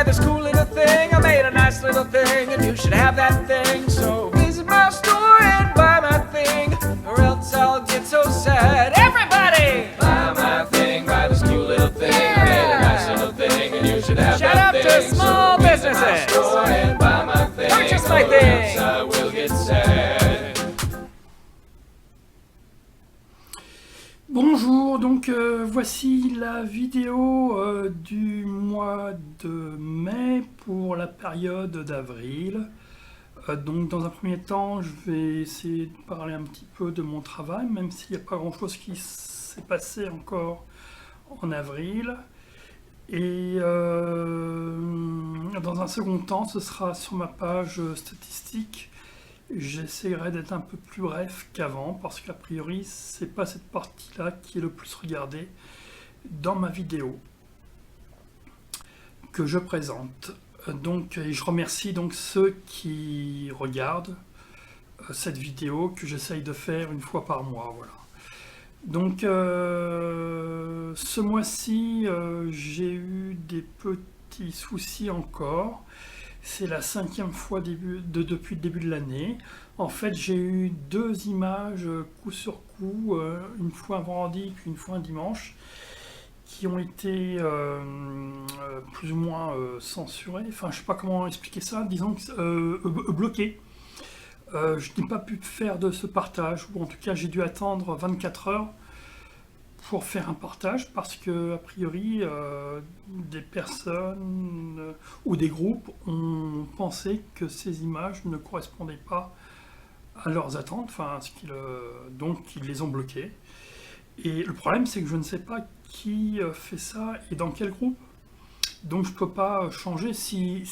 by this cool little thing. I made a nice little thing, and you should have that thing. So visit my store and buy my thing, or else I'll get so sad. Everybody! Buy my thing, buy this cool little thing. I made a nice little thing, and you should have Shout that out thing. to small so visit businesses. my store and buy my thing, Purchase my or thing. else I will get sad. Bonjour, donc voici la vidéo du mois de mai pour la période d'avril. Donc dans un premier temps, je vais essayer de parler un petit peu de mon travail, même s'il n'y a pas grand chose qui s'est passé encore en avril. Et dans un second temps, ce sera sur ma page statistique. J'essaierai d'être un peu plus bref qu'avant parce qu'a priori c'est pas cette partie-là qui est le plus regardée dans ma vidéo que je présente. Donc, et je remercie donc ceux qui regardent cette vidéo que j'essaye de faire une fois par mois. Voilà. Donc ce mois-ci j'ai eu des petits soucis encore. C'est la 5e fois depuis le début de l'année. En fait, j'ai eu 2 images coup sur coup, une fois un vendredi puis une fois un dimanche, qui ont été plus ou moins censurées. Enfin, je sais pas comment expliquer ça, disons bloquées. Je n'ai pas pu faire de ce partage, ou en tout cas j'ai dû attendre 24 heures pour faire un partage parce que, a priori, des personnes ou des groupes ont pensé que ces images ne correspondaient pas à leurs attentes, enfin, donc ils les ont bloquées. Et le problème, c'est que je ne sais pas qui fait ça et dans quel groupe. Donc je ne peux pas changer si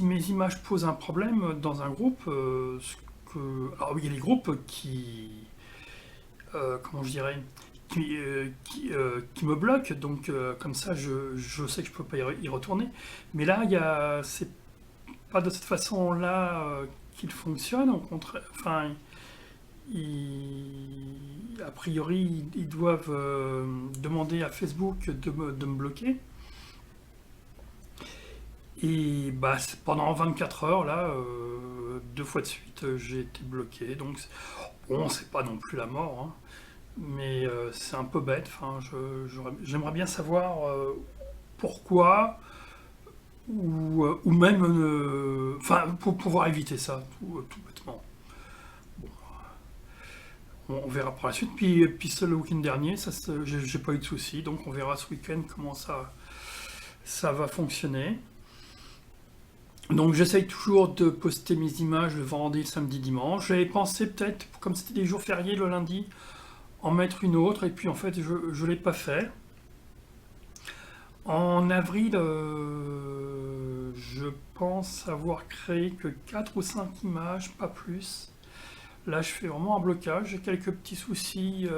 mes images posent un problème dans un groupe. Alors oui, il y a des groupes qui... comment je dirais, qui me bloquent, donc comme ça je sais que je peux pas y retourner. Mais là, c'est pas de cette façon-là qu'il fonctionne. Au contraire, enfin, a priori, ils doivent demander à Facebook de me bloquer. Et bah, pendant 24 heures, là, 2 fois de suite, j'ai été bloqué. Donc, bon, c'est pas non plus la mort, hein, mais c'est un peu bête. Enfin, j'aimerais bien savoir pourquoi, ou même, enfin, pour pouvoir éviter ça, tout bêtement. Bon, on verra par la suite. Puis le week-end dernier, j'ai pas eu de soucis, donc on verra ce week-end comment ça va fonctionner. Donc j'essaye toujours de poster mes images le vendredi, le samedi, dimanche. J'avais pensé peut-être, comme c'était des jours fériés le lundi, en mettre une autre, et puis en fait je ne l'ai pas fait. En avril, je pense avoir créé que 4 ou 5 images, pas plus. Là je fais vraiment un blocage, j'ai quelques petits soucis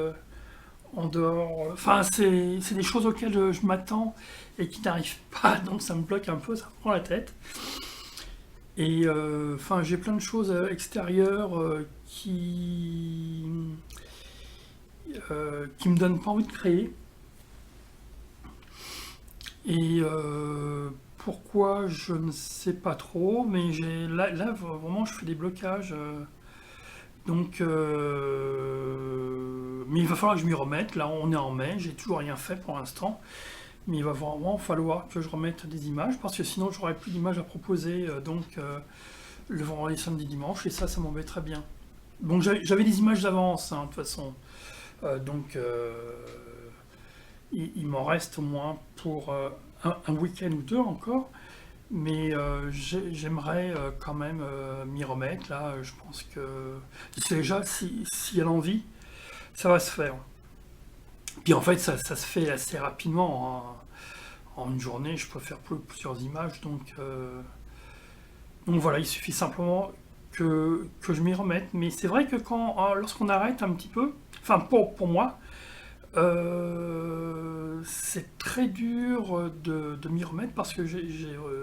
en dehors. Enfin c'est des choses auxquelles je m'attends et qui n'arrivent pas, donc ça me bloque un peu, ça me prend la tête. Et enfin, j'ai plein de choses extérieures qui me donnent pas envie de créer. Et pourquoi, je ne sais pas trop, mais là vraiment je fais des blocages. Donc, mais il va falloir que je m'y remette. Là, on est en mai, j'ai toujours rien fait pour l'instant. Mais il va vraiment falloir que je remette des images, parce que sinon j'aurai plus d'images à proposer le vendredi, samedi, dimanche, et ça m'embêterait bien. Donc j'avais des images d'avance, hein, de toute façon. Donc il m'en reste au moins pour un week-end ou 2 encore, mais j'aimerais quand même m'y remettre. Là, je pense que déjà, si elle a envie, ça va se faire. Puis en fait, ça se fait assez rapidement, hein. En une journée, je peux faire plusieurs images, donc voilà, il suffit simplement que je m'y remette. Mais c'est vrai que lorsqu'on arrête un petit peu, enfin pour moi, c'est très dur de m'y remettre parce que je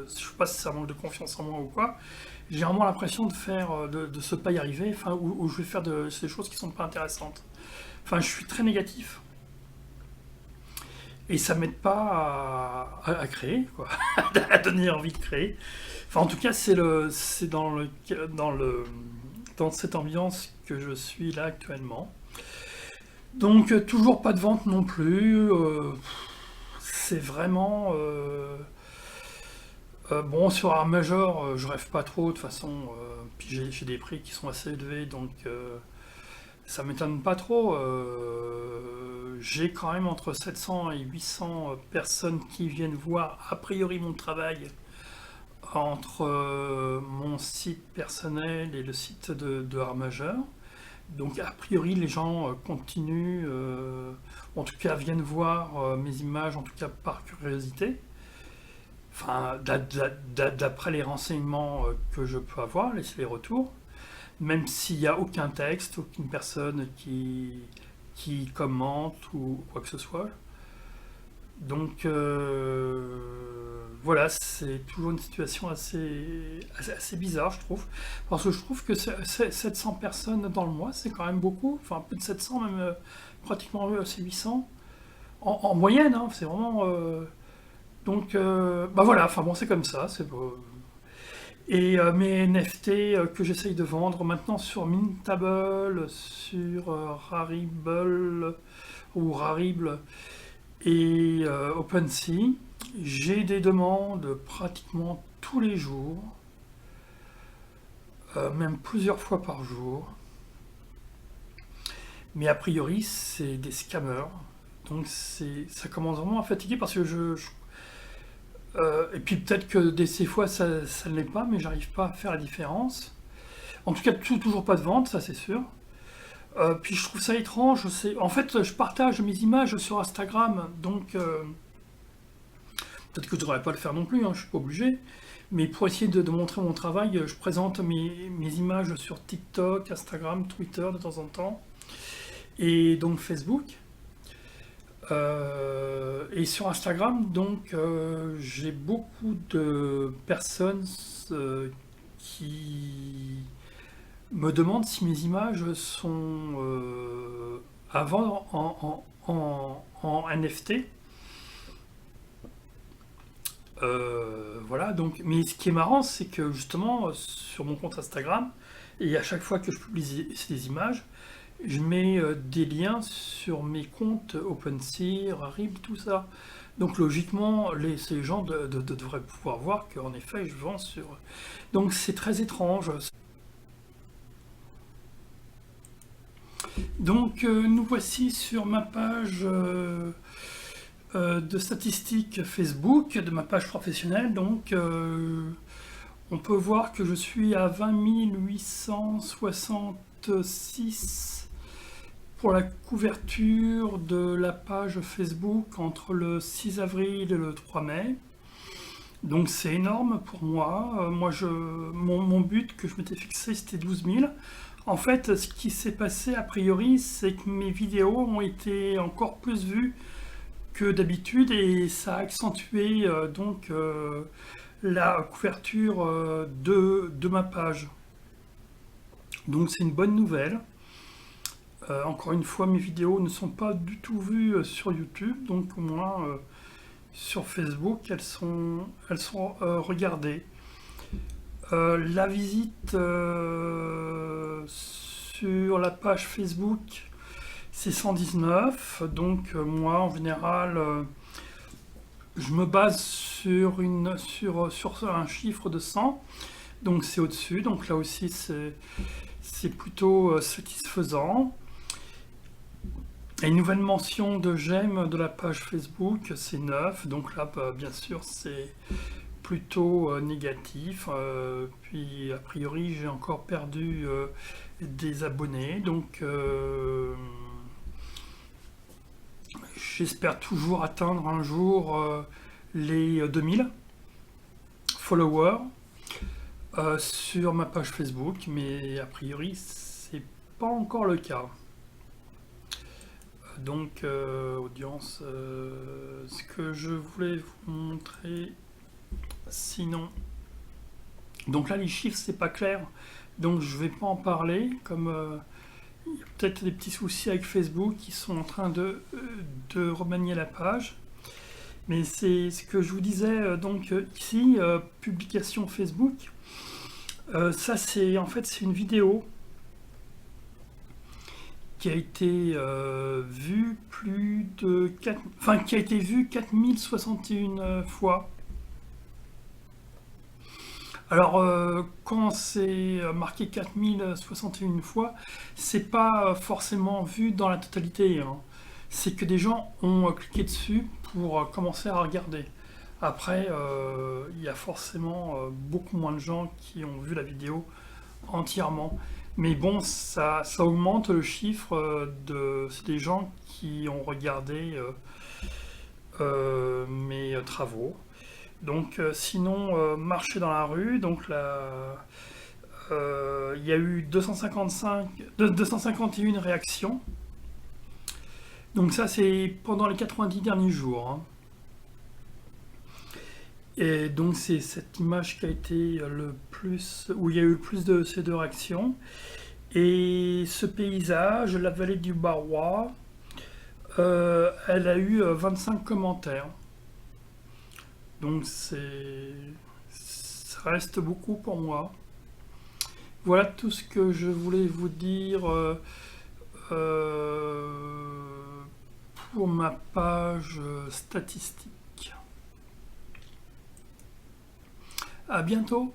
sais pas si ça manque de confiance en moi ou quoi. J'ai vraiment l'impression de se pas y arriver, enfin, ou je vais faire ces choses qui sont pas intéressantes. Enfin, je suis très négatif. et ça m'aide pas à créer, quoi, à donner envie de créer. Enfin, en tout cas, c'est dans cette ambiance que je suis là actuellement. Donc, toujours pas de vente non plus. C'est vraiment. Bon, sur Art Major, je rêve pas trop, de toute façon. Puis j'ai des prix qui sont assez élevés, donc ça m'étonne pas trop. J'ai quand même entre 700 et 800 personnes qui viennent voir a priori mon travail entre mon site personnel et le site de Art Major. Donc a priori les gens continuent, en tout cas viennent voir mes images, en tout cas par curiosité. Enfin, d'après les renseignements que je peux avoir, les retours, même s'il n'y a aucun texte, aucune personne qui commente ou quoi que ce soit. Donc voilà, c'est toujours une situation assez bizarre, je trouve. Parce que je trouve que 700 personnes dans le mois, c'est quand même beaucoup. Enfin, plus de 700, même pratiquement c'est 800. En moyenne, hein, c'est vraiment... donc, bah voilà, enfin bon, c'est comme ça. Et mes NFT que j'essaye de vendre maintenant sur Mintable, sur Rarible ou Rarible et OpenSea, j'ai des demandes pratiquement tous les jours, même plusieurs fois par jour. Mais a priori, c'est des scammers. Donc ça commence vraiment à fatiguer parce que et puis peut-être que ces fois ça ne l'est pas, mais j'arrive pas à faire la différence. En tout cas, toujours pas de vente, ça c'est sûr. Puis je trouve ça étrange. En fait, je partage mes images sur Instagram, donc peut-être que je devrais pas le faire non plus, hein, je suis pas obligé. Mais pour essayer de montrer mon travail, je présente mes images sur TikTok, Instagram, Twitter de temps en temps, et donc Facebook. Et sur Instagram, donc, j'ai beaucoup de personnes qui me demandent si mes images sont à vendre en NFT. Voilà, donc, mais ce qui est marrant, c'est que justement, sur mon compte Instagram, et à chaque fois que je publie ces images, je mets des liens sur mes comptes OpenSea, Rarible, tout ça. Donc logiquement, ces gens devraient pouvoir voir qu'en effet, je vends sur... Donc c'est très étrange. Donc nous voici sur ma page de statistiques Facebook, de ma page professionnelle. Donc on peut voir que je suis à 20 866 pour la couverture de la page Facebook entre le 6 avril et le 3 mai. Donc c'est énorme pour moi. Mon but que je m'étais fixé, c'était 12 000. En fait, ce qui s'est passé a priori, c'est que mes vidéos ont été encore plus vues que d'habitude et ça a accentué la couverture de ma page. Donc c'est une bonne nouvelle. Encore une fois, mes vidéos ne sont pas du tout vues sur YouTube, donc au moins sur Facebook, elles sont regardées. La visite sur la page Facebook, c'est 119, donc moi en général, je me base sur un chiffre de 100, donc c'est au-dessus, donc là aussi c'est plutôt satisfaisant. Et une nouvelle mention de j'aime de la page Facebook, c'est 9, donc là bien sûr c'est plutôt négatif. Puis a priori j'ai encore perdu des abonnés, donc j'espère toujours atteindre un jour les 2000 followers sur ma page Facebook, mais a priori c'est pas encore le cas. Donc audience, ce que je voulais vous montrer sinon, donc là les chiffres c'est pas clair, donc je vais pas en parler, comme il y a peut-être des petits soucis avec Facebook qui sont en train de remanier la page. Mais c'est ce que je vous disais donc ici, publication Facebook. Ça c'est en fait c'est une vidéo qui a été vue plus de 4, enfin qui a été vue 4061 fois. Alors quand c'est marqué 4061 fois, c'est pas forcément vu dans la totalité, hein. C'est que des gens ont cliqué dessus pour commencer à regarder. Après, il y a forcément beaucoup moins de gens qui ont vu la vidéo entièrement. Mais bon, ça augmente le chiffre c'est des gens qui ont regardé mes travaux. Donc sinon, marcher dans la rue, donc là, il y a eu 251 réactions. Donc ça c'est pendant les 90 derniers jours, hein. Et donc c'est cette image qui a été le plus, où il y a eu le plus de ces deux réactions. Et ce paysage, la vallée du Barrois, elle a eu 25 commentaires. Donc ça reste beaucoup pour moi. Voilà tout ce que je voulais vous dire pour ma page statistique. À bientôt!